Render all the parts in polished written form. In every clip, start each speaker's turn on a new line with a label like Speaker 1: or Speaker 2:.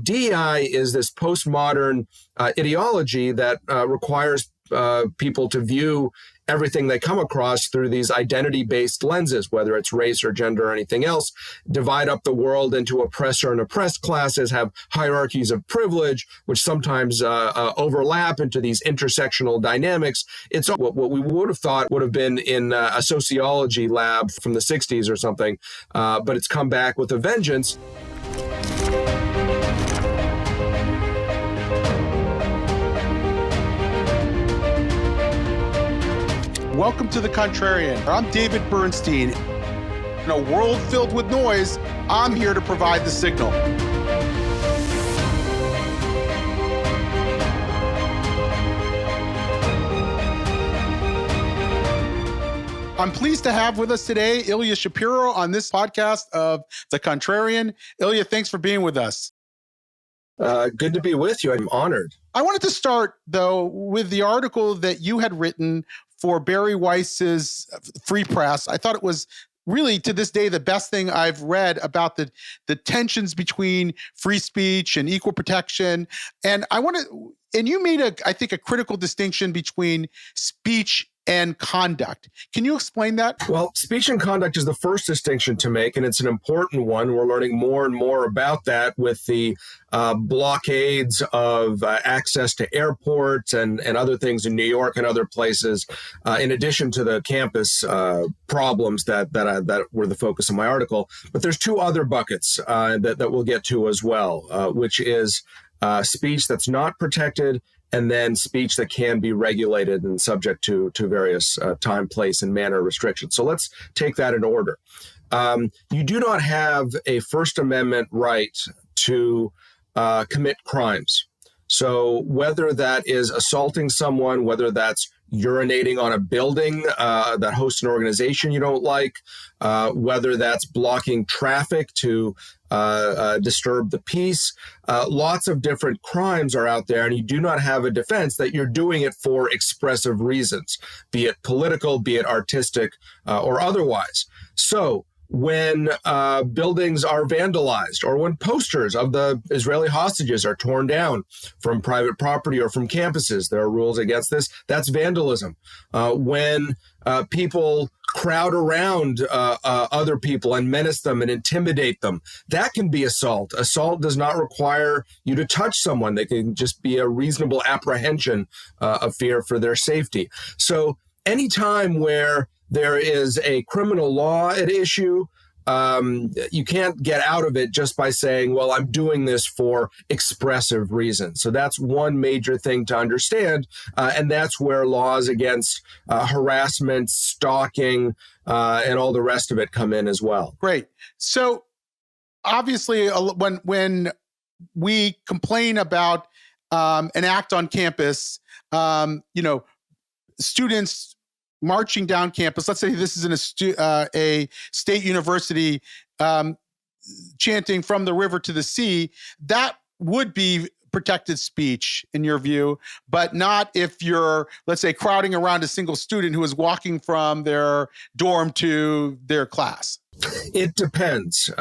Speaker 1: DEI is this postmodern ideology that requires people to view everything they come across through these identity-based lenses, whether it's race or gender or anything else, divide up the world into oppressor and oppressed classes, have hierarchies of privilege, which sometimes overlap into these intersectional dynamics. It's what we would have thought would have been in a sociology lab from the 60s or something, but it's come back with a vengeance.
Speaker 2: Welcome to The Contrarian. I'm David Bernstein. In a world filled with noise, I'm here to provide the signal. I'm pleased to have with us today Ilya Shapiro on this podcast of The Contrarian. Ilya, thanks for being with us.
Speaker 1: Good to be with you. I'm honored.
Speaker 2: I wanted to start, though, with the article that you had written for Barry Weiss's Free Press. I thought it was really, to this day, the best thing I've read about the tensions between free speech and equal protection. And you made I think a critical distinction between speech and conduct. Can you explain that?
Speaker 1: Well, speech and conduct is the first distinction to make, and it's an important one. We're learning more and more about that with the blockades of access to airports and other things in New York and other places, in addition to the campus problems that were the focus of my article. But there's two other buckets that we'll get to as well, which is speech that's not protected, and then speech that can be regulated and subject to various time, place, and manner restrictions. So let's take that in order. You do not have a First Amendment right to commit crimes. So whether that is assaulting someone, whether that's urinating on a building that hosts an organization you don't like, whether that's blocking traffic to disturb the peace. Lots of different crimes are out there, and you do not have a defense that you're doing it for expressive reasons, be it political, be it artistic, or otherwise. So when buildings are vandalized, or when posters of the Israeli hostages are torn down from private property or from campuses, there are rules against this. That's vandalism. When people crowd around other people and menace them and intimidate them, that can be assault. Assault does not require you to touch someone. They can just be a reasonable apprehension of fear for their safety. So anytime where there is a criminal law at issue, you can't get out of it just by saying, well, I'm doing this for expressive reasons. So that's one major thing to understand. And that's where laws against harassment, stalking, and all the rest of it come in as well.
Speaker 2: Great. So obviously, when we complain about an act on campus, students marching down campus, let's say this is in a state university, chanting "from the river to the sea," that would be protected speech in your view, but not if you're, let's say, crowding around a single student who is walking from their dorm to their class.
Speaker 1: It depends.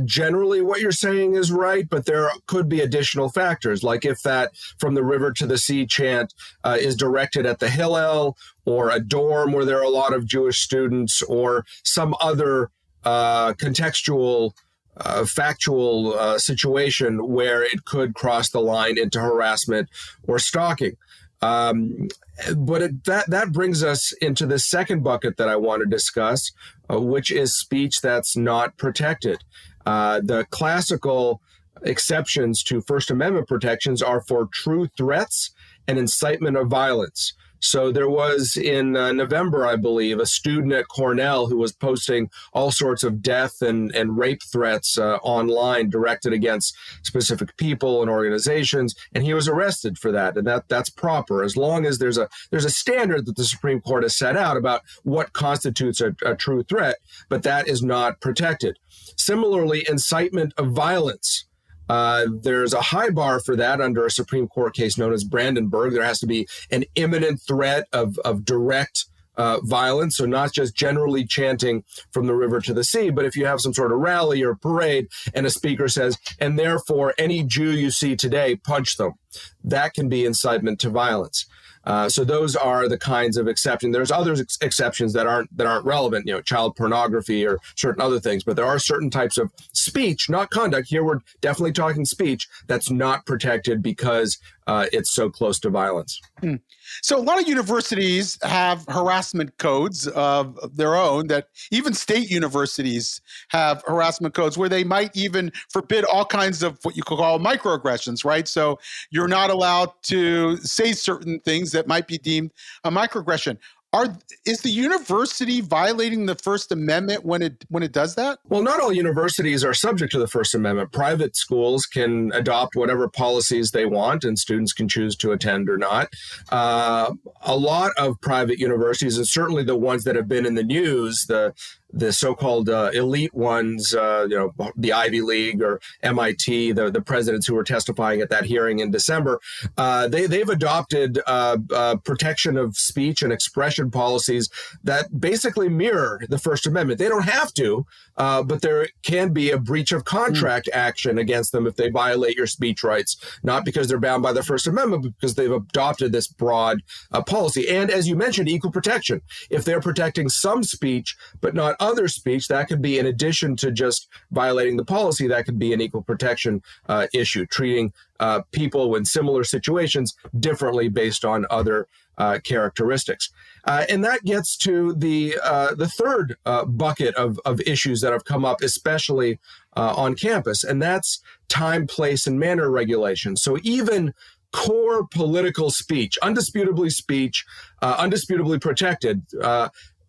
Speaker 1: Generally, what you're saying is right, but there could be additional factors, like if that "from the river to the sea" chant is directed at the Hillel or a dorm where there are a lot of Jewish students, or some other contextual, factual situation where it could cross the line into harassment or stalking. But that brings us into the second bucket that I want to discuss, which is speech that's not protected. The classical exceptions to First Amendment protections are for true threats and incitement of violence. So there was in November, I believe, a student at Cornell who was posting all sorts of death and rape threats online directed against specific people and organizations, and he was arrested for that. And that's proper, as long as there's a standard that the Supreme Court has set out about what constitutes a true threat, but that is not protected. Similarly, incitement of violence. There's a high bar for that under a Supreme Court case known as Brandenburg. There has to be an imminent threat of direct violence. So not just generally chanting from the river to the sea, but if you have some sort of rally or parade and a speaker says, and therefore any Jew you see today, punch them, that can be incitement to violence. So those are the kinds of exceptions. There's other exceptions that aren't relevant, child pornography or certain other things, but there are certain types of speech, not conduct. Here we're definitely talking speech that's not protected because it's so close to violence.
Speaker 2: So a lot of universities have harassment codes of their own, that even state universities have harassment codes where they might even forbid all kinds of what you could call microaggressions, right? So you're not allowed to say certain things that might be deemed a microaggression. Is the university violating the First Amendment when it does that?
Speaker 1: Well, not all universities are subject to the First Amendment. Private schools can adopt whatever policies they want, and students can choose to attend or not. A lot of private universities, and certainly the ones that have been in the news, the so-called elite ones, the Ivy League or MIT, the presidents who were testifying at that hearing in December, they've adopted protection of speech and expression policies that basically mirror the First Amendment. They don't have to, but there can be a breach of contract action against them if they violate your speech rights, not because they're bound by the First Amendment, but because they've adopted this broad policy. And as you mentioned, equal protection. If they're protecting some speech, but not other speech, that could be, in addition to just violating the policy, that could be an equal protection issue, treating people in similar situations differently based on other characteristics. And that gets to the third bucket of issues that have come up, especially on campus, and that's time, place, and manner regulation. So even core political speech, undisputably protected,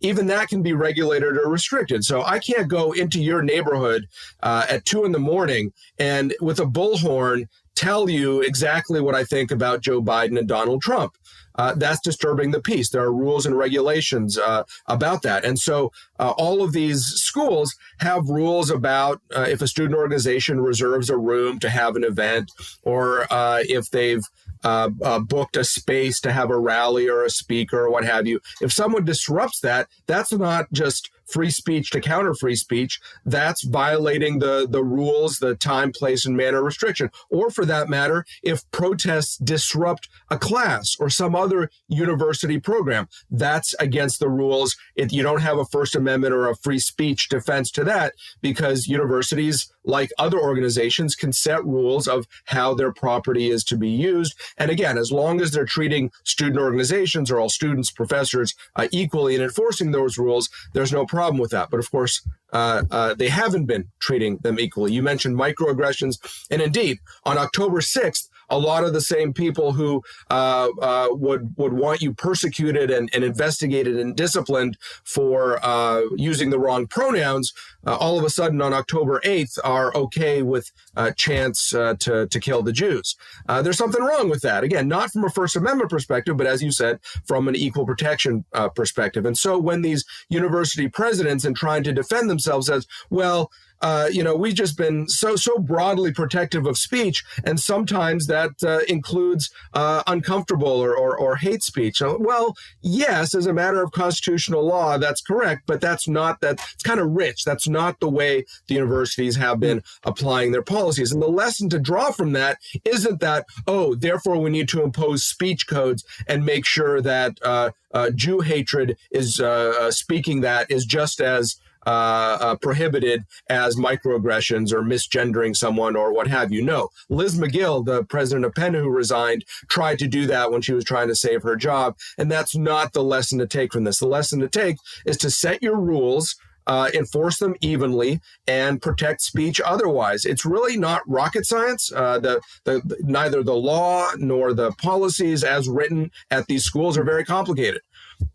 Speaker 1: even that can be regulated or restricted. So I can't go into your neighborhood at 2 a.m. and with a bullhorn tell you exactly what I think about Joe Biden and Donald Trump. That's disturbing the peace. There are rules and regulations about that. And so all of these schools have rules about if a student organization reserves a room to have an event, or if they've booked a space to have a rally or a speaker or what have you. If someone disrupts that, that's not just free speech to counter free speech. That's violating the rules, the time, place, and manner restriction. Or for that matter, if protests disrupt a class or some other university program, that's against the rules. You don't have a First Amendment or a free speech defense to that, because universities, like other organizations, can set rules of how their property is to be used. And again, as long as they're treating student organizations or all students, professors equally and enforcing those rules, there's no problem with that. But of course, they haven't been treating them equally. You mentioned microaggressions. And indeed, on October 6th, a lot of the same people who would want you persecuted and investigated and disciplined for using the wrong pronouns, all of a sudden on October 8th are okay with chants to kill the Jews. There's something wrong with that. Again, not from a First Amendment perspective, but as you said, from an equal protection perspective. And so when these university presidents, in trying to defend themselves, says, well, we've just been so broadly protective of speech, and sometimes that includes uncomfortable or hate speech. Well, yes, as a matter of constitutional law, that's correct, but it's kind of rich. That's not the way the universities have been applying their policies. And the lesson to draw from that isn't that, therefore we need to impose speech codes and make sure that Jew hatred is speaking that is just as prohibited as microaggressions or misgendering someone or what have you. No, Liz McGill, the president of Penn who resigned, tried to do that when she was trying to save her job. And that's not the lesson to take from this. The lesson to take is to set your rules, enforce them evenly, and protect speech otherwise. It's really not rocket science. Neither the law nor the policies as written at these schools are very complicated.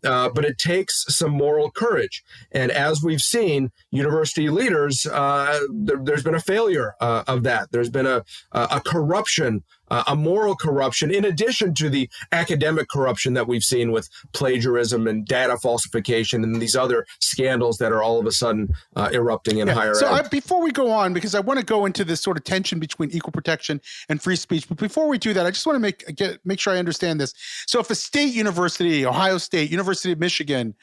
Speaker 1: But it takes some moral courage. And as we've seen, university leaders, there's been a failure of that. There's been a corruption a moral corruption, in addition to the academic corruption that we've seen with plagiarism and data falsification and these other scandals that are all of a sudden erupting in higher ed.
Speaker 2: Before we go on, because I want to go into this sort of tension between equal protection and free speech, but before we do that, I just want to make sure I understand this. So if a state university, Ohio State, University of Michigan,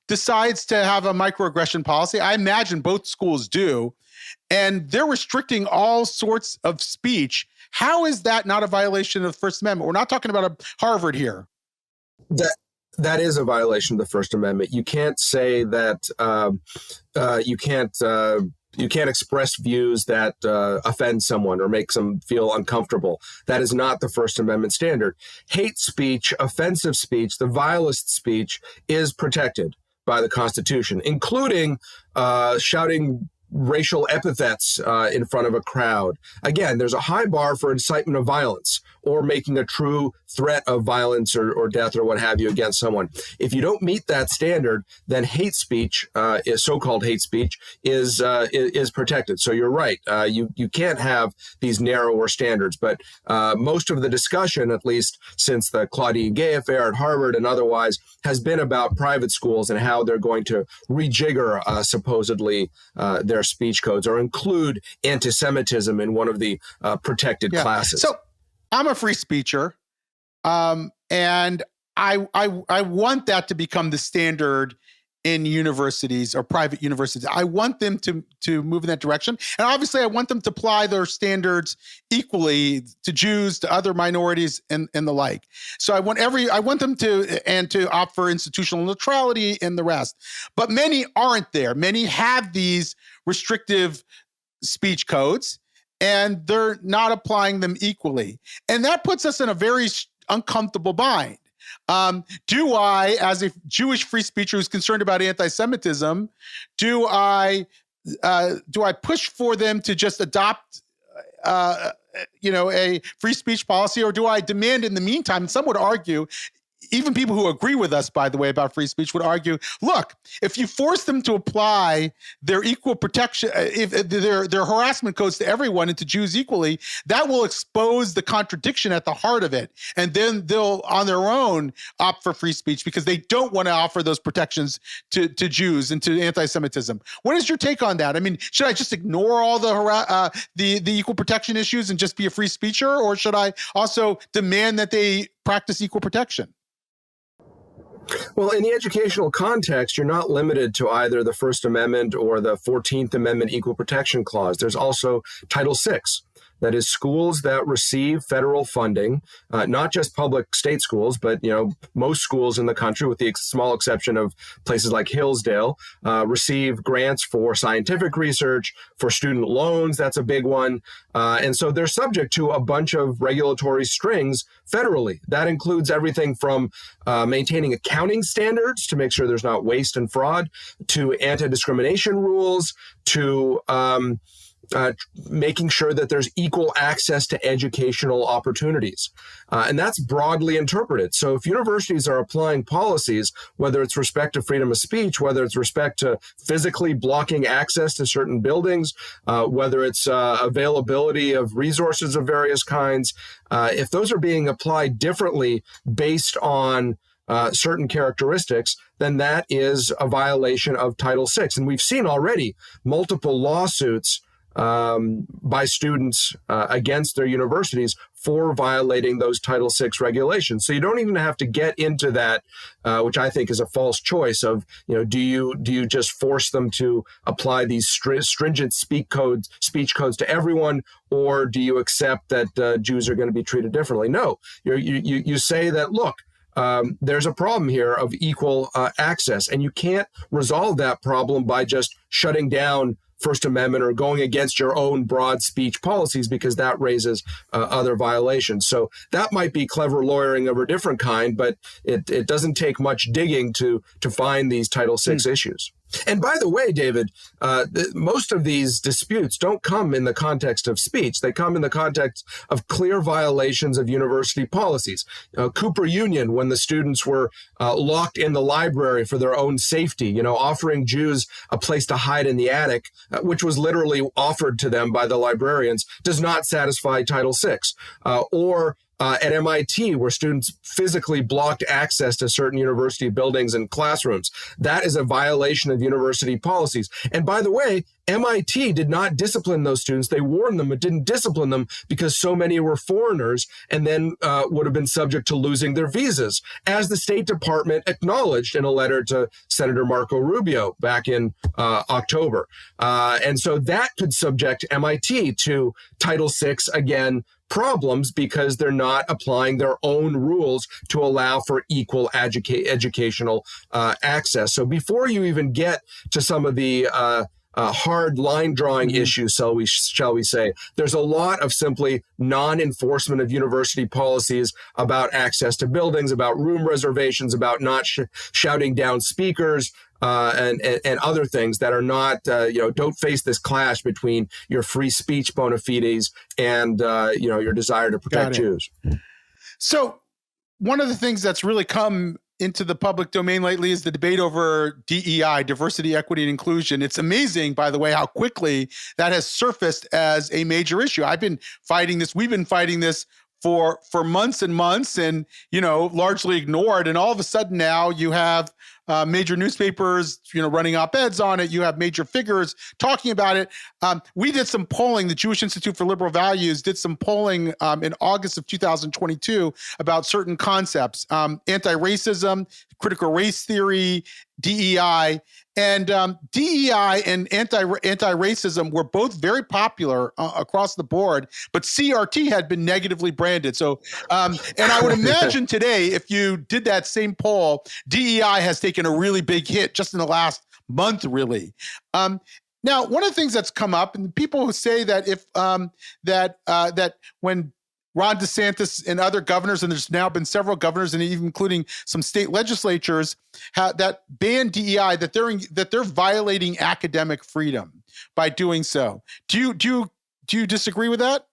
Speaker 2: decides to have a microaggression policy, I imagine both schools do, and they're restricting all sorts of speech, how is that not a violation of the First Amendment? We're not talking about a Harvard here.
Speaker 1: That is a violation of the First Amendment. You can't say that you can't express views that offend someone or make them feel uncomfortable. That is not the First Amendment standard. Hate speech, offensive speech, the vilest speech is protected by the Constitution, including shouting racial epithets in front of a crowd. Again, there's a high bar for incitement of violence or making a true threat of violence or death or what have you against someone. If you don't meet that standard, then hate speech, so-called hate speech, is protected. So you're right. You can't have these narrower standards. But most of the discussion, at least since the Claudine Gay affair at Harvard and otherwise, has been about private schools and how they're going to rejigger supposedly their speech codes or include anti-Semitism in one of the protected classes.
Speaker 2: So I'm a free speecher, and I want that to become the standard in universities or private universities. I want them to move in that direction, and obviously I want them to apply their standards equally to Jews, to other minorities, and the like. So I want them to opt for institutional neutrality and the rest. But many aren't there. Many have these restrictive speech codes, and they're not applying them equally. And that puts us in a very uncomfortable bind. Do I, as a Jewish free speaker who's concerned about anti-Semitism, do I push for them to just adopt a free speech policy, or do I demand in the meantime? And some would argue, even people who agree with us, by the way, about free speech would argue, look, if you force them to apply their equal protection, if their harassment codes to everyone and to Jews equally, that will expose the contradiction at the heart of it. And then they'll, on their own, opt for free speech because they don't want to offer those protections to Jews and to anti-Semitism. What is your take on that? I mean, should I just ignore all the equal protection issues and just be a free speecher, or should I also demand that they practice equal protection?
Speaker 1: Well, in the educational context, you're not limited to either the First Amendment or the 14th Amendment Equal Protection Clause. There's also Title VI. That is, schools that receive federal funding, not just public state schools, but most schools in the country, with the small exception of places like Hillsdale, receive grants for scientific research, for student loans. That's a big one. And so they're subject to a bunch of regulatory strings federally. That includes everything from maintaining accounting standards to make sure there's not waste and fraud, to anti-discrimination rules, to making sure that there's equal access to educational opportunities. And that's broadly interpreted. So if universities are applying policies, whether it's respect to freedom of speech, whether it's respect to physically blocking access to certain buildings, whether it's availability of resources of various kinds, if those are being applied differently based on certain characteristics, then that is a violation of Title VI. And we've seen already multiple lawsuits by students against their universities for violating those Title VI regulations. So you don't even have to get into that, which I think is a false choice of, do you just force them to apply these stringent speech codes to everyone, or do you accept that Jews are going to be treated differently? No, you say that, look, there's a problem here of equal access, and you can't resolve that problem by just shutting down First Amendment or going against your own broad speech policies, because that raises other violations. So that might be clever lawyering of a different kind, but it doesn't take much digging to find these Title VI issues. And by the way, David, most of these disputes don't come in the context of speech. They come in the context of clear violations of university policies. Cooper Union, when the students were locked in the library for their own safety, offering Jews a place to hide in the attic, which was literally offered to them by the librarians, does not satisfy Title VI. Or at MIT, where students physically blocked access to certain university buildings and classrooms. That is a violation of university policies. And by the way, MIT did not discipline those students. They warned them, but didn't discipline them because so many were foreigners and then would have been subject to losing their visas, as the State Department acknowledged in a letter to Senator Marco Rubio back in October. And so that could subject MIT to Title VI, again, problems because they're not applying their own rules to allow for equal educational access. So before you even get to some of the hard line drawing issues, shall we say, there's a lot of simply non-enforcement of university policies about access to buildings, about room reservations, about not shouting down speakers, and other things that are not, don't face this clash between your free speech bona fides and, your desire to protect Jews.
Speaker 2: So one of the things that's really come into the public domain lately is the debate over DEI, diversity, equity, and inclusion. It's amazing, by the way, how quickly that has surfaced as a major issue. I've been fighting this. We've been fighting this for months and months and, largely ignored. And all of a sudden now you have major newspapers, running op-eds on it. You have major figures talking about it. We did some polling. The Jewish Institute for Liberal Values did some polling in August of 2022 about certain concepts, anti-racism, critical race theory, DEI. And DEI and anti-racism were both very popular across the board, but CRT had been negatively branded. So, and I would imagine today, if you did that same poll, DEI has taken a really big hit just in the last month, really. Now, one of the things that's come up, and people who say that if that when Ron DeSantis and other governors, and there's now been several governors, and even including some state legislatures, that ban DEI, that they're violating academic freedom by doing so. Do you disagree with that?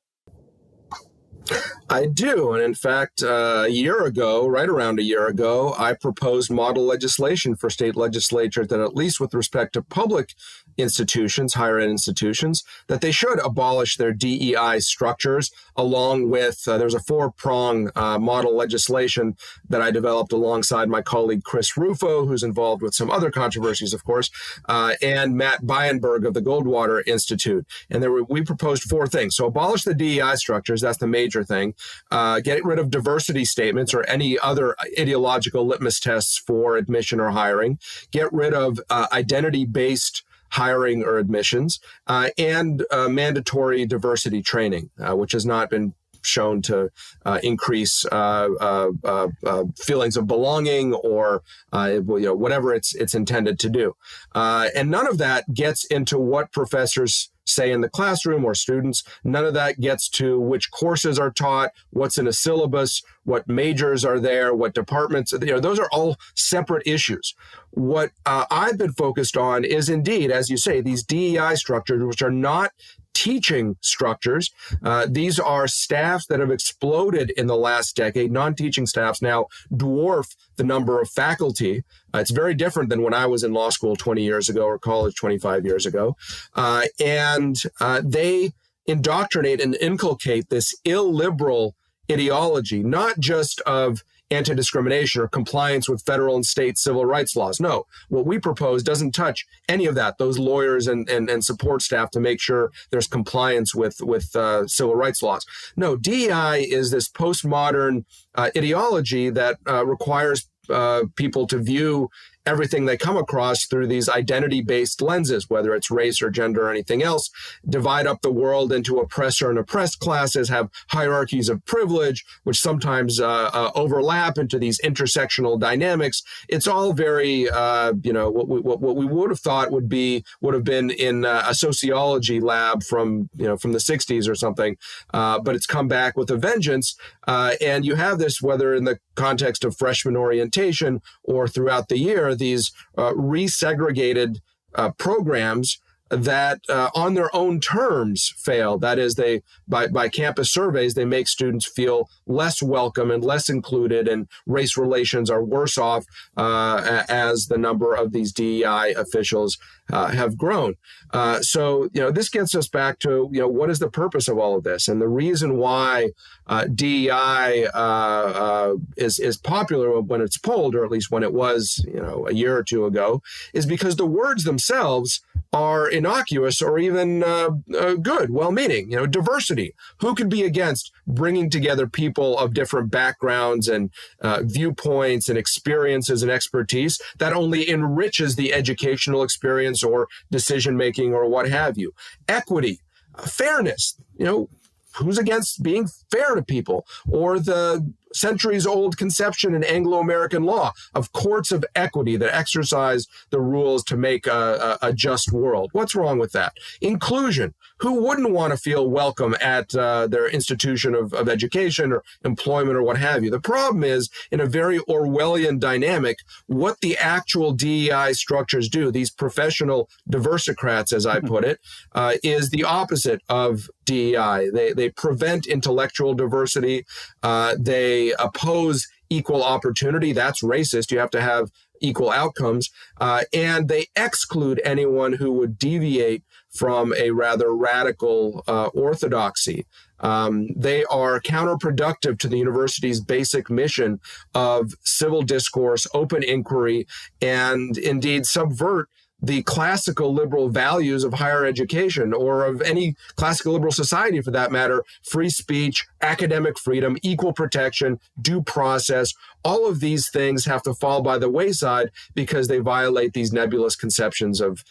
Speaker 1: I do. And in fact, right around a year ago, I proposed model legislation for state legislatures that, at least with respect to public institutions, higher ed institutions, that they should abolish their DEI structures, along with, there's a 4-prong model legislation that I developed alongside my colleague Chris Rufo, who's involved with some other controversies, of course, and Matt Bienberg of the Goldwater Institute. And we proposed 4 things. So abolish the DEI structures, that's the major thing. Get rid of diversity statements or any other ideological litmus tests for admission or hiring. Get rid of identity-based hiring or admissions, and mandatory diversity training, which has not been shown to increase feelings of belonging or whatever it's intended to do. And none of that gets into what professors say in the classroom or students. None of that gets to which courses are taught, what's in a syllabus, what majors are there, what departments, those are all separate issues. What I've been focused on is indeed, as you say, these DEI structures, which are not teaching structures. These are staffs that have exploded in the last decade. Non-teaching staffs now dwarf the number of faculty. It's very different than when I was in law school 20 years ago or college 25 years ago. And they indoctrinate and inculcate this illiberal ideology, not just of anti-discrimination or compliance with federal and state civil rights laws. No, what we propose doesn't touch any of that, those lawyers and support staff to make sure there's compliance with civil rights laws. No, DEI is this postmodern ideology that requires people to view everything they come across through these identity-based lenses, whether it's race or gender or anything else, divide up the world into oppressor and oppressed classes, have hierarchies of privilege, which sometimes overlap into these intersectional dynamics. It's all very, what we would have thought would have been in a sociology lab from the 60s or something, but it's come back with a vengeance. And you have this, whether in the context of freshman orientation or throughout the year, these resegregated programs that on their own terms fail. That is, they by campus surveys, they make students feel less welcome and less included, and race relations are worse off as the number of these DEI officials have grown. So, this gets us back to, what is the purpose of all of this? And the reason why DEI is popular when it's polled, or at least when it was, a year or two ago, is because the words themselves are innocuous or even good, well-meaning. Diversity. Who could be against bringing together people of different backgrounds and viewpoints and experiences and expertise? That only enriches the educational experience or decision-making or what have you. Equity, fairness. Who's against being fair to people? Or the centuries-old conception in Anglo-American law of courts of equity that exercise the rules to make a just world. What's wrong with that? Inclusion. Who wouldn't want to feel welcome at their institution of education or employment or what have you? The problem is, in a very Orwellian dynamic, what the actual DEI structures do, these professional diversicrats, as I put it, is the opposite of DEI. They prevent intellectual diversity. They oppose equal opportunity. That's racist. You have to have equal outcomes. And they exclude anyone who would deviate from a rather radical orthodoxy. They are counterproductive to the university's basic mission of civil discourse, open inquiry, and indeed subvert the classical liberal values of higher education, or of any classical liberal society for that matter: free speech, academic freedom, equal protection, due process. All of these things have to fall by the wayside because they violate these nebulous conceptions of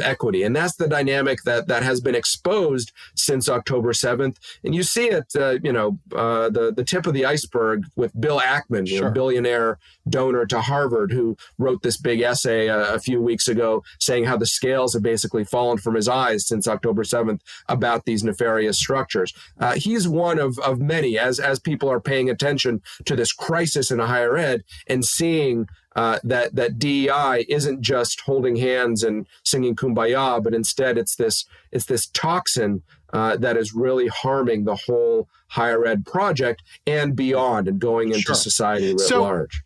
Speaker 1: equity. And that's the dynamic that has been exposed since October 7th. And you see it, the tip of the iceberg with Bill Ackman,
Speaker 2: Sure.
Speaker 1: Billionaire donor to Harvard, who wrote this big essay a few weeks ago saying how the scales have basically fallen from his eyes since October 7th about these nefarious structures. He's one of many, as people are paying attention to this crisis in higher ed and seeing that DEI isn't just holding hands and singing Kumbaya, but instead it's this toxin that is really harming the whole higher ed project and beyond, and going into
Speaker 2: Sure.
Speaker 1: society writ large.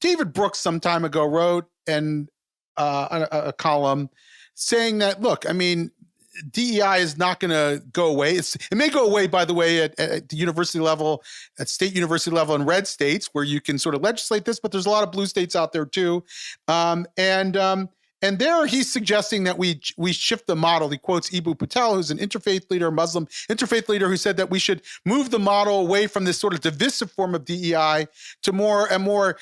Speaker 2: David Brooks some time ago wrote a column saying that, look, I mean, DEI is not going to go away. It may go away, by the way, at the university level, at state university level in red states, where you can sort of legislate this, but there's a lot of blue states out there too. And there he's suggesting that we shift the model. He quotes Ibu Patel, who's an interfaith leader, Muslim interfaith leader, who said that we should move the model away from this sort of divisive form of DEI to a more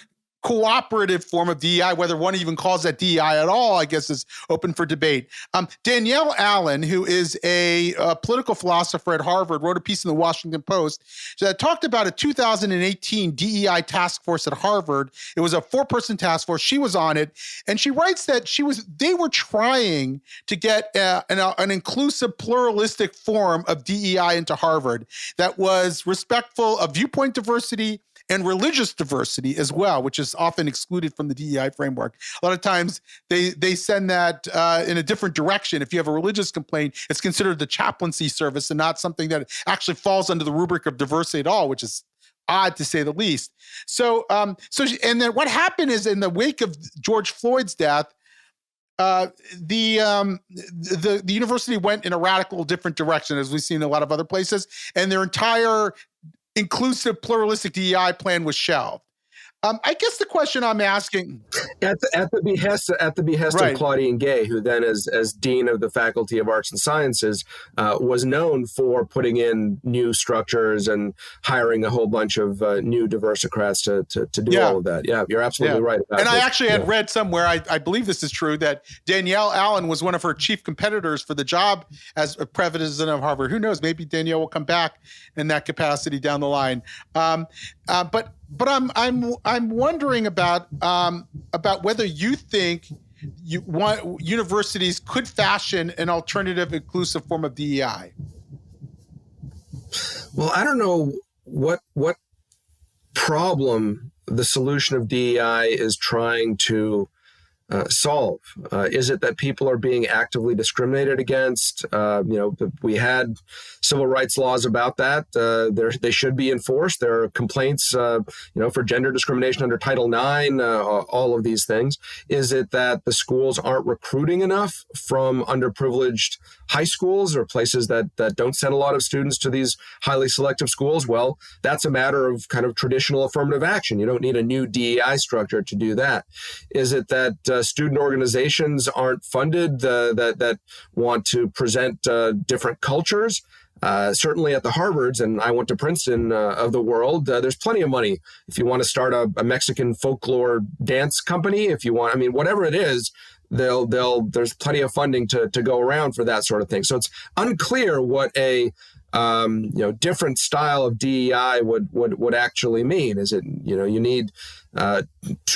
Speaker 2: cooperative form of DEI. Whether one even calls that DEI at all, I guess, is open for debate. Danielle Allen, who is a political philosopher at Harvard, wrote a piece in the Washington Post that talked about a 2018 DEI task force at Harvard. It was a 4-person task force. She was on it, and she writes that they were trying to get an inclusive, pluralistic form of DEI into Harvard that was respectful of viewpoint diversity and religious diversity as well, which is often excluded from the DEI framework. A lot of times they send that in a different direction. If you have a religious complaint, it's considered the chaplaincy service and not something that actually falls under the rubric of diversity at all, which is odd to say the least. And then what happened is, in the wake of George Floyd's death, the university went in a radical different direction, as we've seen in a lot of other places, and their entire inclusive, pluralistic DEI plan was shelved. I guess the question I'm asking,
Speaker 1: at the behest
Speaker 2: Right.
Speaker 1: of Claudine Gay, who then, as dean of the Faculty of Arts and Sciences, was known for putting in new structures and hiring a whole bunch of new diversicrats to do all of that. Yeah, you're absolutely right about
Speaker 2: And
Speaker 1: this.
Speaker 2: I actually had read somewhere, I believe this is true, that Danielle Allen was one of her chief competitors for the job as a president of Harvard. Who knows? Maybe Danielle will come back in that capacity down the line. But I'm wondering about whether you think universities could fashion an alternative, inclusive form of DEI.
Speaker 1: Well, I don't know what problem the solution of DEI is trying to solve? Is it that people are being actively discriminated against? We had civil rights laws about that. They should be enforced. There are complaints, for gender discrimination under Title IX, all of these things. Is it that the schools aren't recruiting enough from underprivileged high schools or places that don't send a lot of students to these highly selective schools? Well, that's a matter of kind of traditional affirmative action. You don't need a new DEI structure to do that. Is it that student organizations aren't funded that want to present different cultures? Certainly at the Harvards, and I went to Princeton of the world, there's plenty of money if you want to start a Mexican folklore dance company. If you want, whatever it is, there's plenty of funding to go around for that sort of thing. So it's unclear what a different style of DEI would actually mean. Is it, you need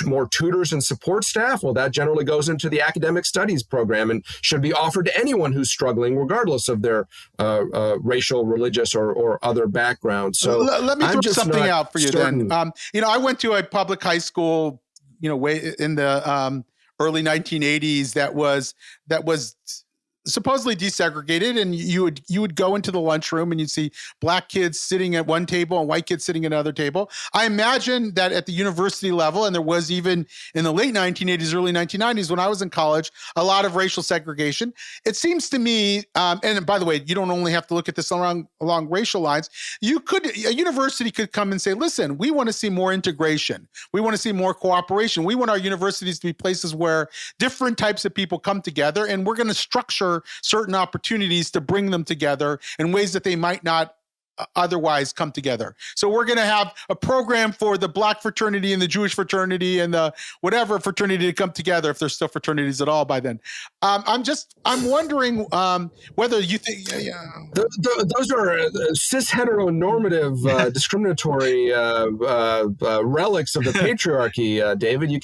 Speaker 1: more tutors and support staff? Well, that generally goes into the academic studies program and should be offered to anyone who's struggling, regardless of their racial, religious, or other background. So
Speaker 2: let me throw something out for you
Speaker 1: certain.
Speaker 2: then. I went to a public high school, way in the early 1980s that was supposedly desegregated, and you would go into the lunchroom and you'd see black kids sitting at one table and white kids sitting at another table. I imagine that at the university level, and there was even in the late 1980s, early 1990s, when I was in college, a lot of racial segregation. It seems to me, and by the way, you don't only have to look at this along racial lines. A university could come and say, listen, we want to see more integration. We want to see more cooperation. We want our universities to be places where different types of people come together, and we're going to structure certain opportunities to bring them together in ways that they might not otherwise come together. So we're going to have a program for the Black fraternity and the Jewish fraternity and the whatever fraternity to come together, if there's still fraternities at all by then. I'm wondering whether you think
Speaker 1: those are cis heteronormative discriminatory relics of the patriarchy, David. You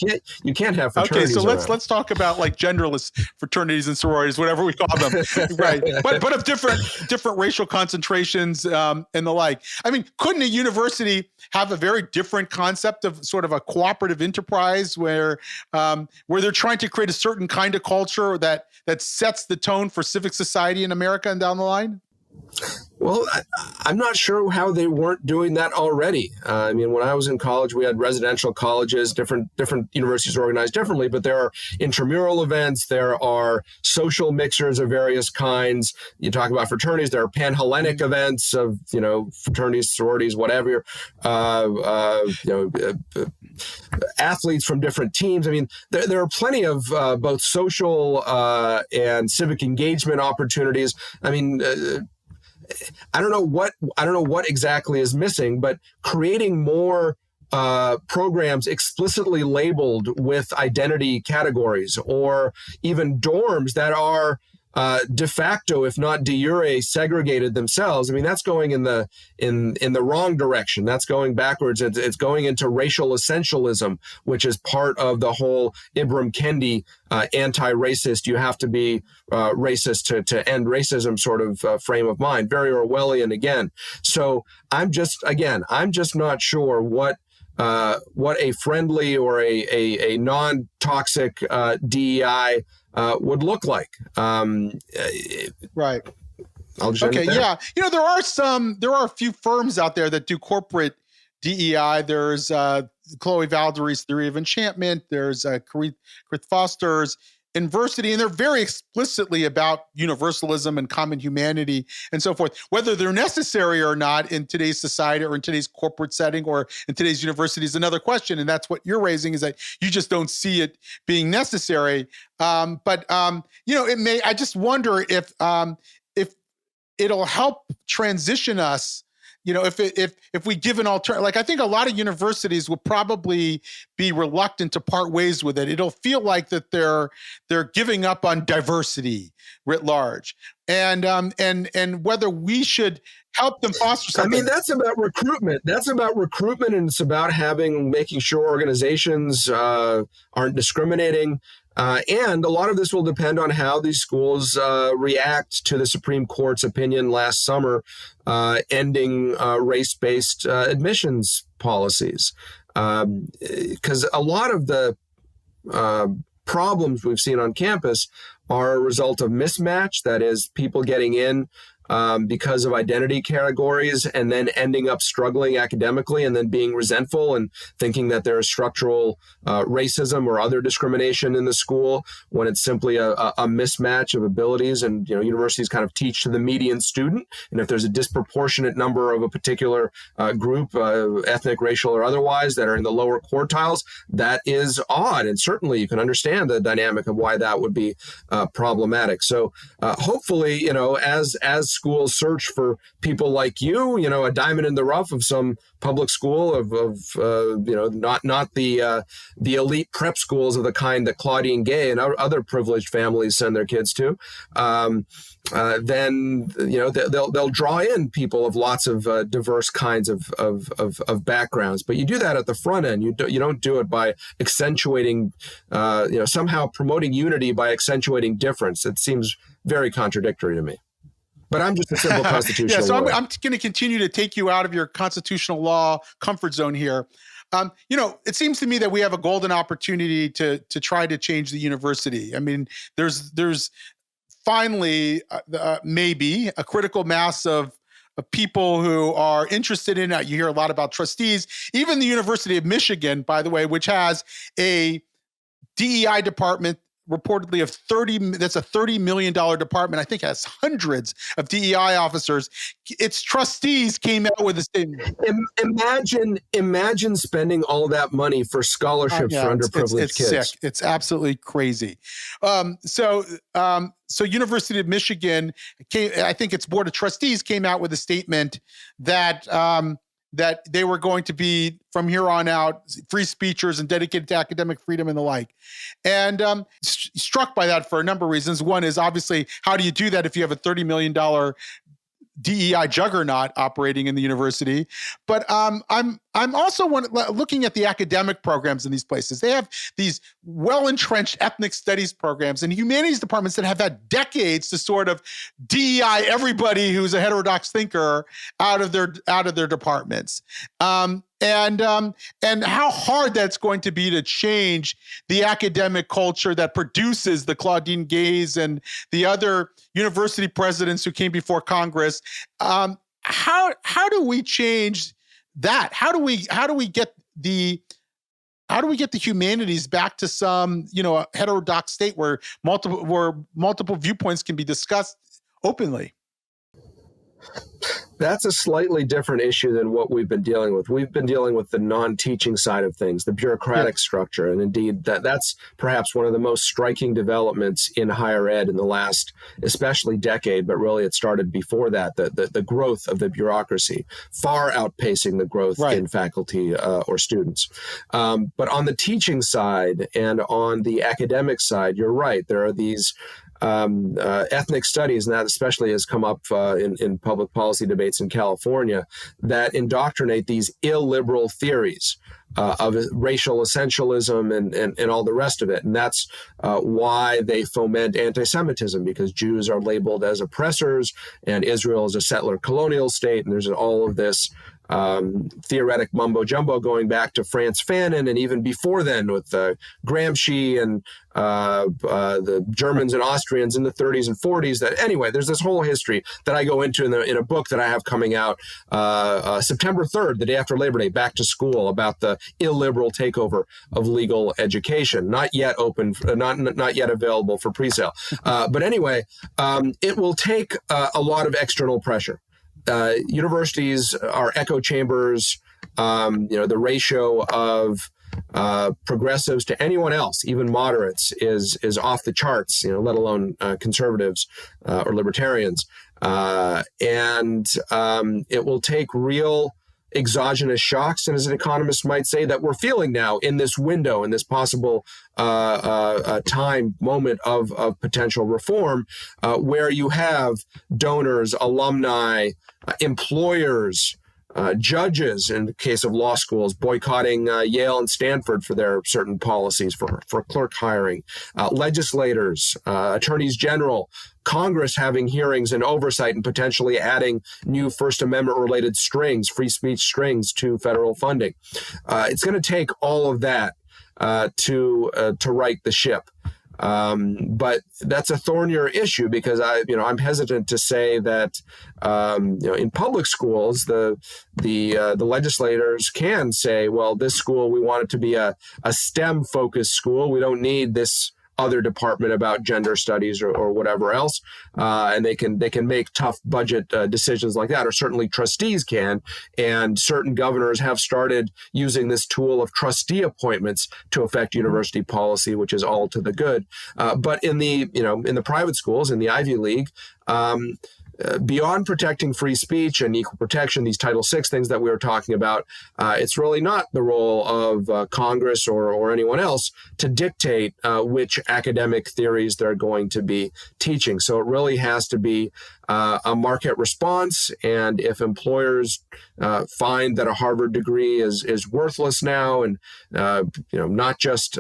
Speaker 1: can't have fraternities.
Speaker 2: Okay, so let's talk about like genderless fraternities and sororities, whatever we call them, right? But of different racial concentrations. And the like. Couldn't a university have a very different concept of sort of a cooperative enterprise where they're trying to create a certain kind of culture that sets the tone for civic society in America and down the line?
Speaker 1: Well, I'm not sure how they weren't doing that already. When I was in college, we had residential colleges, different universities organized differently, but there are intramural events, there are social mixers of various kinds. You talk about fraternities, there are Pan-Hellenic events of, fraternities, sororities, whatever, athletes from different teams. There are plenty of both social and civic engagement opportunities. I don't know what exactly is missing, but creating more programs explicitly labeled with identity categories, or even dorms that are de facto, if not de jure, segregated themselves. That's going in the wrong direction. That's going backwards. It's going into racial essentialism, which is part of the whole Ibram Kendi anti-racist. You have to be racist to end racism sort of frame of mind. Very Orwellian again. So I'm just not sure what a friendly or a non-toxic DEI would look like.
Speaker 2: Right.
Speaker 1: I'll just end it there.
Speaker 2: Yeah. There are a few firms out there that do corporate DEI. There's Chloe Valdery's Theory of Enchantment. There's Keith Foster's Inversity, and they're very explicitly about universalism and common humanity and so forth. Whether they're necessary or not in today's society or in today's corporate setting or in today's university is another question. And that's what you're raising, is that you just don't see it being necessary. It may. I just wonder if it'll help transition us. If we give an alternative, like I think a lot of universities will probably be reluctant to part ways with it. It'll feel like that they're giving up on diversity writ large, and whether we should help them foster something.
Speaker 1: That's about recruitment. And it's about making sure organizations aren't discriminating. And a lot of this will depend on how these schools react to the Supreme Court's opinion last summer ending race-based admissions policies. Because a lot of the problems we've seen on campus are a result of mismatch. That is, people getting in because of identity categories and then ending up struggling academically and then being resentful and thinking that there is structural racism or other discrimination in the school when it's simply a mismatch of abilities. And, universities kind of teach to the median student. And if there's a disproportionate number of a particular group, ethnic, racial, or otherwise, that are in the lower quartiles, that is odd. And certainly you can understand the dynamic of why that would be problematic. So hopefully, as schools search for people like you, a diamond in the rough of some public school of not the elite prep schools of the kind that Claudine Gay and other privileged families send their kids to, then they'll draw in people of lots of diverse kinds of backgrounds. But you do that at the front end. You don't do it by accentuating, somehow promoting unity by accentuating difference. It seems very contradictory to me. But I'm just a simple constitutional
Speaker 2: so
Speaker 1: lawyer.
Speaker 2: I'm going to continue to take you out of your constitutional law comfort zone here. It seems to me that we have a golden opportunity to try to change the university. I mean, there's finally maybe a critical mass of people who are interested in it. You hear a lot about trustees. Even the University of Michigan, by the way, which has a DEI department reportedly of that's a $30 million department. I think has hundreds of DEI officers. Its trustees came out with a statement.
Speaker 1: Imagine spending all that money for scholarships for underprivileged kids.
Speaker 2: Sick. It's absolutely crazy. So University of Michigan I think its board of trustees came out with a statement that that they were going to be, from here on out, free speechers and dedicated to academic freedom and the like. And struck by that for a number of reasons. One is obviously, how do you do that if you have a $30 million DEI juggernaut operating in the university? But I'm also looking at the academic programs in these places. They have these well-entrenched ethnic studies programs and humanities departments that have had decades to sort of DEI everybody who's a heterodox thinker out of their departments. And how hard that's going to be to change the academic culture that produces the Claudine Gays and the other university presidents who came before Congress. How do we change that? How do we get the humanities back to some a heterodox state where multiple viewpoints can be discussed openly?
Speaker 1: That's a slightly different issue than what we've been dealing with. We've been dealing with the non-teaching side of things, the bureaucratic structure. And indeed, that's perhaps one of the most striking developments in higher ed in the last, especially decade, but really it started before that, the growth of the bureaucracy, far outpacing the growth in faculty or students. But on the teaching side and on the academic side, you're right. There are these ethnic studies, and that especially has come up in public policy debates in California, that indoctrinate these illiberal theories of racial essentialism and all the rest of it. And that's why they foment anti-Semitism, because Jews are labeled as oppressors and Israel is a settler colonial state. And there's all of this theoretic mumbo jumbo going back to Frantz Fanon and even before then with Gramsci and the Germans and Austrians in the 30s and 40s. That anyway, there's this whole history that I go into in a book that I have coming out September 3rd, the day after Labor Day, Back to School, about the illiberal takeover of legal education. Not yet open, not yet available for presale. But anyway, it will take a lot of external pressure. Universities are echo chambers. The ratio of progressives to anyone else, even moderates, is off the charts. Let alone conservatives or libertarians. And it will take real exogenous shocks, and as an economist might say, that we're feeling now in this window, in this possible time moment of potential reform, where you have donors, alumni, employers, judges, in the case of law schools, boycotting Yale and Stanford for their certain policies for clerk hiring, legislators, attorneys general, Congress having hearings and oversight and potentially adding new First Amendment-related strings, free speech strings to federal funding. It's going to take all of that to right the ship. But that's a thornier issue because I'm hesitant to say that in public schools the legislators can say, well, this school, we want it to be a STEM focused school. We don't need this other department about gender studies or whatever else, and they can make tough budget decisions like that, or certainly trustees can. And certain governors have started using this tool of trustee appointments to affect university policy, which is all to the good. But in the private schools, in the Ivy League, beyond protecting free speech and equal protection, these Title VI things that we were talking about, it's really not the role of Congress or anyone else to dictate which academic theories they're going to be teaching. So it really has to be a market response. And if employers find that a Harvard degree is worthless now, and not just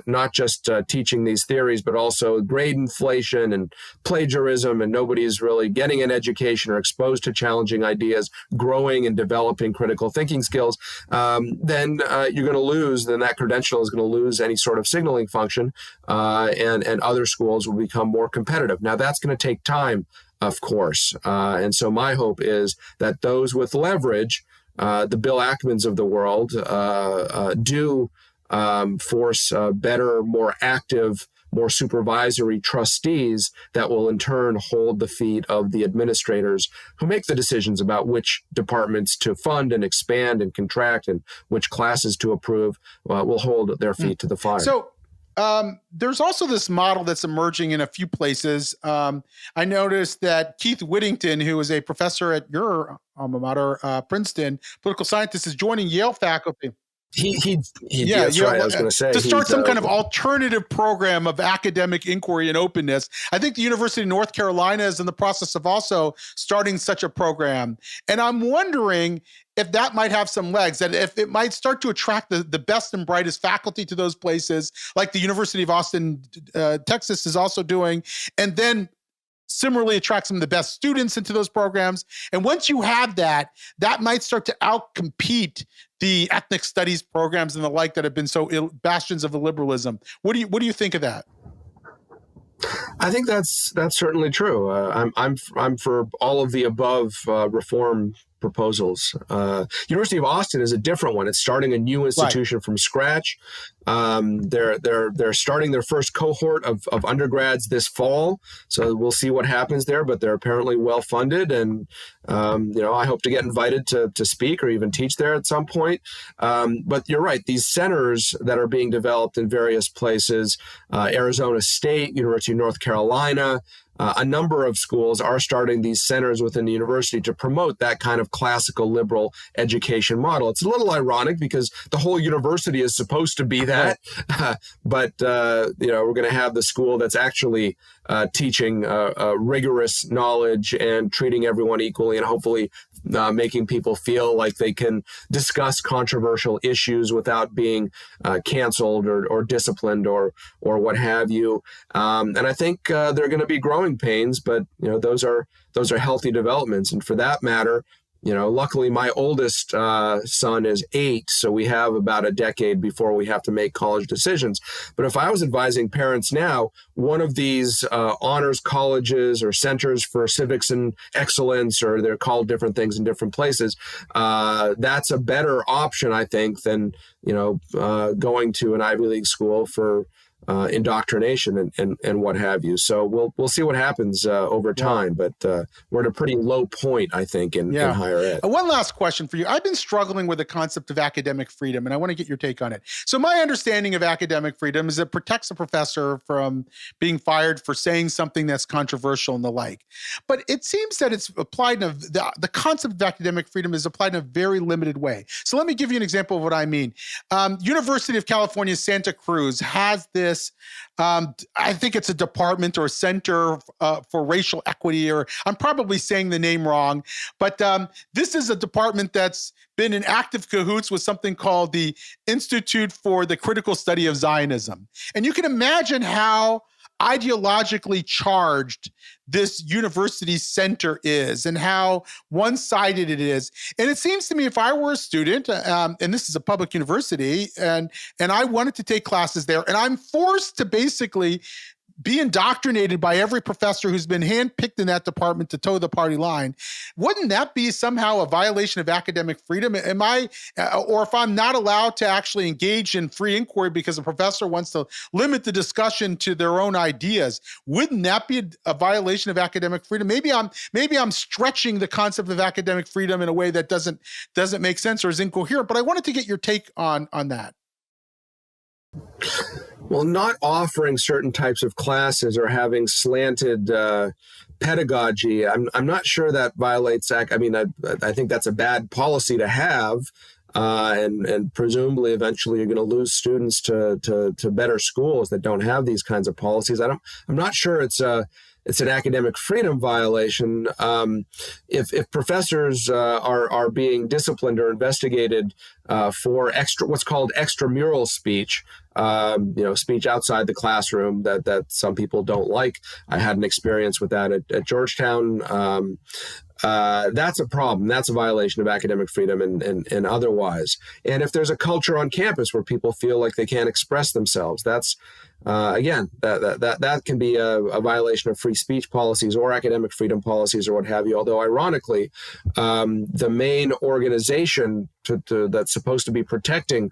Speaker 1: teaching these theories, but also grade inflation and plagiarism, and nobody's really getting an education or exposed to challenging ideas, growing and developing critical thinking skills, then you're going to lose. Then that credential is going to lose any sort of signaling function, and other schools will become more competitive. Now that's going to take time, of course. And so my hope is that those with leverage, the Bill Ackmans of the world, do force better, more active, more supervisory trustees that will in turn hold the feet of the administrators who make the decisions about which departments to fund and expand and contract and which classes to approve, will hold their feet to the fire.
Speaker 2: So there's also this model that's emerging in a few places. I noticed that Keith Whittington, who is a professor at your alma mater, Princeton, political scientist, is joining Yale faculty.
Speaker 1: That's right. I was going to say,
Speaker 2: to start some kind of alternative program of academic inquiry and openness. I think the University of North Carolina is in the process of also starting such a program. And I'm wondering if that might have some legs, that if it might start to attract the best and brightest faculty to those places, like the University of Austin, Texas is also doing, and then similarly attract some of the best students into those programs. And once you have that, that might start to outcompete the ethnic studies programs and the like that have been so bastions of liberalism. What do you think of that?
Speaker 1: I think that's certainly true. I'm for all of the above reform proposals. University of Austin is a different one. It's starting a new institution from scratch. They're starting their first cohort of undergrads this fall, so we'll see what happens there. But they're apparently well funded, and I hope to get invited to speak or even teach there at some point. But you're right; these centers that are being developed in various places, Arizona State, University of North Carolina. A number of schools are starting these centers within the university to promote that kind of classical liberal education model. It's a little ironic because the whole university is supposed to be that, but we're going to have the school that's actually teaching rigorous knowledge and treating everyone equally, and hopefully making people feel like they can discuss controversial issues without being canceled or disciplined or what have you. And I think there are going to be growing pains, but those are healthy developments. And for that matter, luckily my oldest son is 8, so we have about a decade before we have to make college decisions. But if I was advising parents now, one of these honors colleges or centers for civics and excellence, or they're called different things in different places, that's a better option, I think, than going to an Ivy League school for indoctrination and what have you. So we'll see what happens over time, but we're at a pretty low point, I think, in higher ed.
Speaker 2: One last question for you. I've been struggling with the concept of academic freedom, and I want to get your take on it. So my understanding of academic freedom is it protects a professor from being fired for saying something that's controversial and the like. But it seems that it's applied in the concept of academic freedom is applied in a very limited way. So let me give you an example of what I mean. University of California, Santa Cruz has this, I think it's a department or center for racial equity, or I'm probably saying the name wrong, but this is a department that's been in active cahoots with something called the Institute for the Critical Study of Zionism. And you can imagine how ideologically charged this university center is and how one-sided it is. And it seems to me, if I were a student, and this is a public university, and I wanted to take classes there, and I'm forced to basically be indoctrinated by every professor who's been handpicked in that department to toe the party line, wouldn't that be somehow a violation of academic freedom? Am I, or if I'm not allowed to actually engage in free inquiry because a professor wants to limit the discussion to their own ideas, wouldn't that be a violation of academic freedom? Maybe I'm stretching the concept of academic freedom in a way that doesn't make sense or is incoherent. But I wanted to get your take on that.
Speaker 1: Well, not offering certain types of classes or having slanted pedagogy, I'm not sure that violates. I think that's a bad policy to have, and presumably eventually you're going to lose students to better schools that don't have these kinds of policies. I'm not sure it's an academic freedom violation. If professors are being disciplined or investigated for what's called extramural speech, speech outside the classroom that some people don't like. I had an experience with that at Georgetown. That's a problem. That's a violation of academic freedom and otherwise. And if there's a culture on campus where people feel like they can't express themselves, that's again, that can be a violation of free speech policies or academic freedom policies or what have you. Although ironically, the main organization that's supposed to be protecting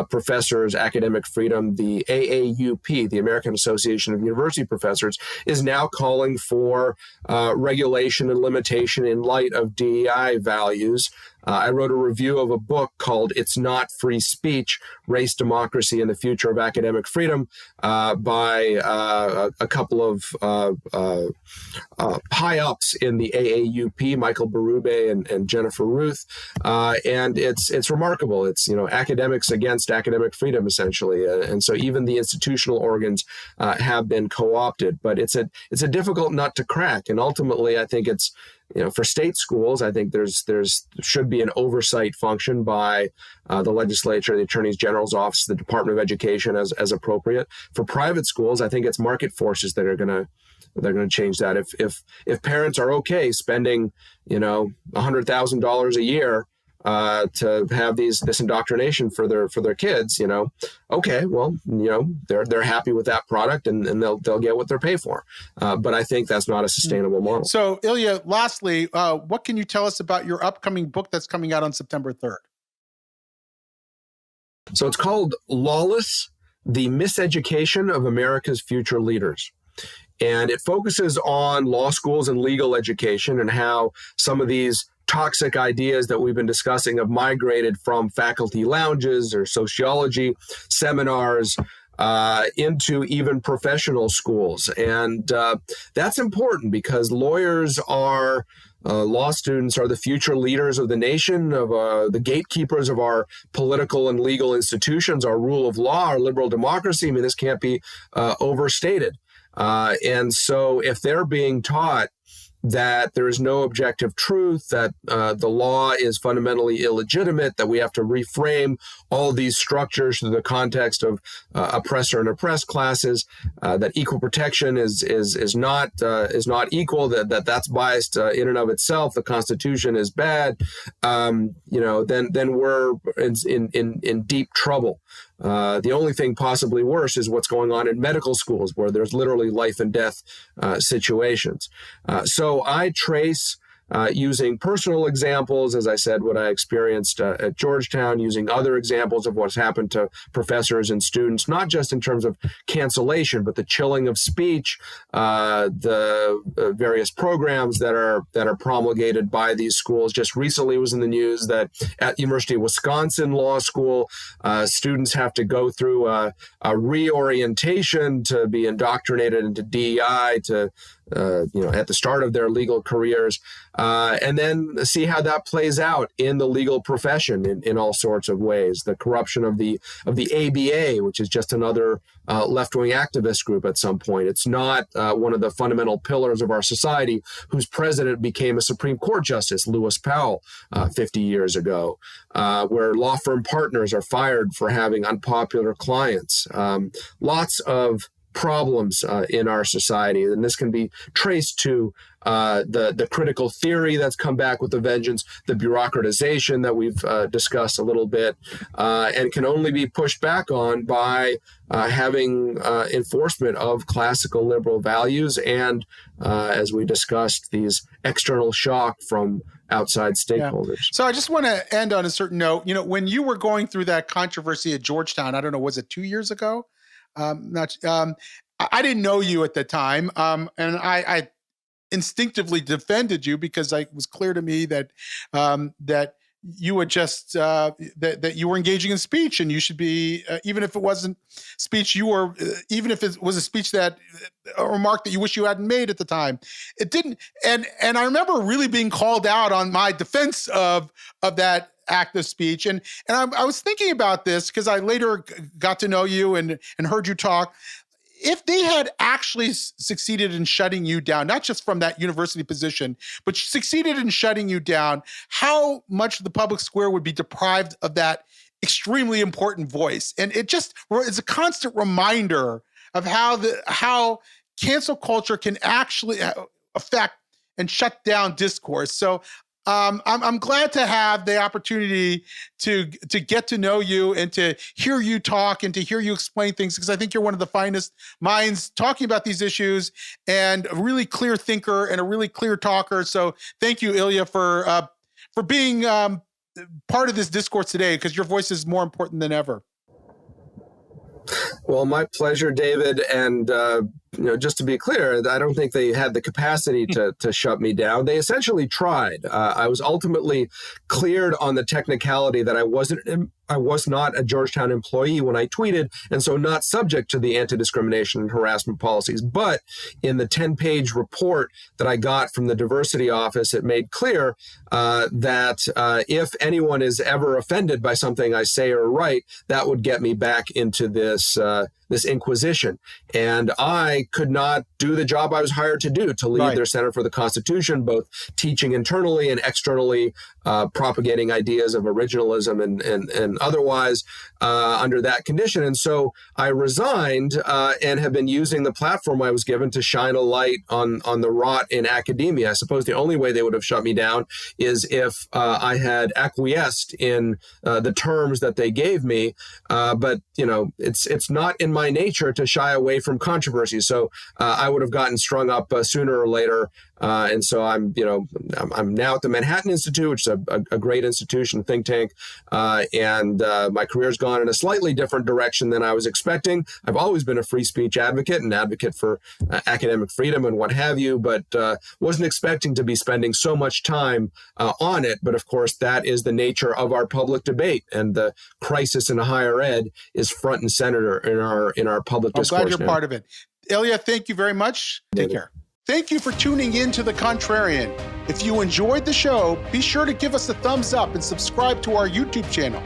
Speaker 1: professors' academic freedom, the AAUP, the American Association of University Professors, is now calling for regulation and limitation in light of DEI values. I wrote a review of a book called "It's Not Free Speech: Race, Democracy, and the Future of Academic Freedom" by a couple of high-ups in the AAUP, Michael Berube and Jennifer Ruth, and it's remarkable. It's academics against academic freedom, essentially, and so even the institutional organs have been co-opted. But it's a difficult nut to crack, and ultimately, I think it's for state schools, I think there's should be an oversight function by the legislature, the Attorney General's office, the Department of Education as appropriate. For private schools, I think it's market forces that are going to change that. If parents are okay spending $100,000 a year to have this indoctrination for their kids, okay, well, they're happy with that product and they'll get what they're paid for. But I think that's not a sustainable model.
Speaker 2: So Ilya, lastly, what can you tell us about your upcoming book that's coming out on September 3rd?
Speaker 1: So it's called Lawless, the MISeducation of America's Future Leaders. And it focuses on law schools and legal education and how some of these toxic ideas that we've been discussing have migrated from faculty lounges or sociology seminars into even professional schools. And that's important because law students are the future leaders of the nation, of the gatekeepers of our political and legal institutions, our rule of law, our liberal democracy. I mean, this can't be overstated. And so if they're being taught that there is no objective truth, that the law is fundamentally illegitimate, that we have to reframe all these structures through the context of oppressor and oppressed classes, that equal protection is not equal, that's biased in and of itself, the Constitution is bad, then we're in deep trouble. The only thing possibly worse is what's going on in medical schools where there's literally life and death situations. So I trace using personal examples, as I said, what I experienced at Georgetown, using other examples of what's happened to professors and students, not just in terms of cancellation, but the chilling of speech, the various programs that are promulgated by these schools. Just recently was in the news that at University of Wisconsin Law School, students have to go through a reorientation to be indoctrinated into DEI at the start of their legal careers, and then see how that plays out in the legal profession in all sorts of ways. The corruption of the ABA, which is just another left-wing activist group at some point. It's not one of the fundamental pillars of our society, whose president became a Supreme Court Justice, Lewis Powell, 50 years ago, where law firm partners are fired for having unpopular clients. Lots of problems in our society. And this can be traced to the critical theory that's come back with a vengeance, the bureaucratization that we've discussed a little bit, and can only be pushed back on by having enforcement of classical liberal values and, as we discussed, these external shock from outside stakeholders. Yeah.
Speaker 2: So I just want to end on a certain note. When you were going through that controversy at Georgetown, I don't know, was it 2 years ago? I didn't know you at the time, and I instinctively defended you because it was clear to me that that you were just that you were engaging in speech, and you should be, even if it wasn't speech, you were, even if it was a speech that a remark that you wish you hadn't made at the time. It didn't, and I remember really being called out on my defense of that act of speech, and I was thinking about this because I later got to know you and heard you talk. If they had actually succeeded in shutting you down, not just from that university position, but succeeded in shutting you down, how much the public square would be deprived of that extremely important voice? And it's a constant reminder of how cancel culture can actually affect and shut down discourse. So I'm glad to have the opportunity to get to know you and to hear you talk and to hear you explain things, because I think you're one of the finest minds talking about these issues and a really clear thinker and a really clear talker. So thank you, Ilya, for being part of this discourse today, because your voice is more important than ever.
Speaker 1: Well, my pleasure, David. And just to be clear, I don't think they had the capacity to shut me down. They essentially tried. I was ultimately cleared on the technicality that I was not a Georgetown employee when I tweeted, and so not subject to the anti-discrimination and harassment policies. But in the 10-page report that I got from the diversity office, it made clear that if anyone is ever offended by something I say or write, that would get me back into this inquisition. And I could not do the job I was hired to do, to lead their Center for the Constitution, both teaching internally and externally, propagating ideas of originalism and otherwise under that condition. And so I resigned and have been using the platform I was given to shine a light on the rot in academia. I suppose the only way they would have shut me down is if I had acquiesced in the terms that they gave me. But it's not in my nature to shy away from controversy. So I would have gotten strung up sooner or later. And so I'm now at the Manhattan Institute, which is a great institution, think tank. And my career's gone in a slightly different direction than I was expecting. I've always been a free speech advocate and advocate for academic freedom and what have you, but wasn't expecting to be spending so much time on it. But of course, that is the nature of our public debate, and the crisis in higher ed is front and center in our public discourse.
Speaker 2: I'm glad you're part of it. Ilya, thank you very much. Take care. Thank you for tuning in to The Contrarian. If you enjoyed the show, be sure to give us a thumbs up and subscribe to our YouTube channel.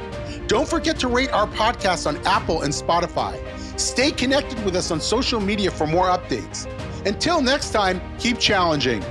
Speaker 2: Don't forget to rate our podcast on Apple and Spotify. Stay connected with us on social media for more updates. Until next time, keep challenging.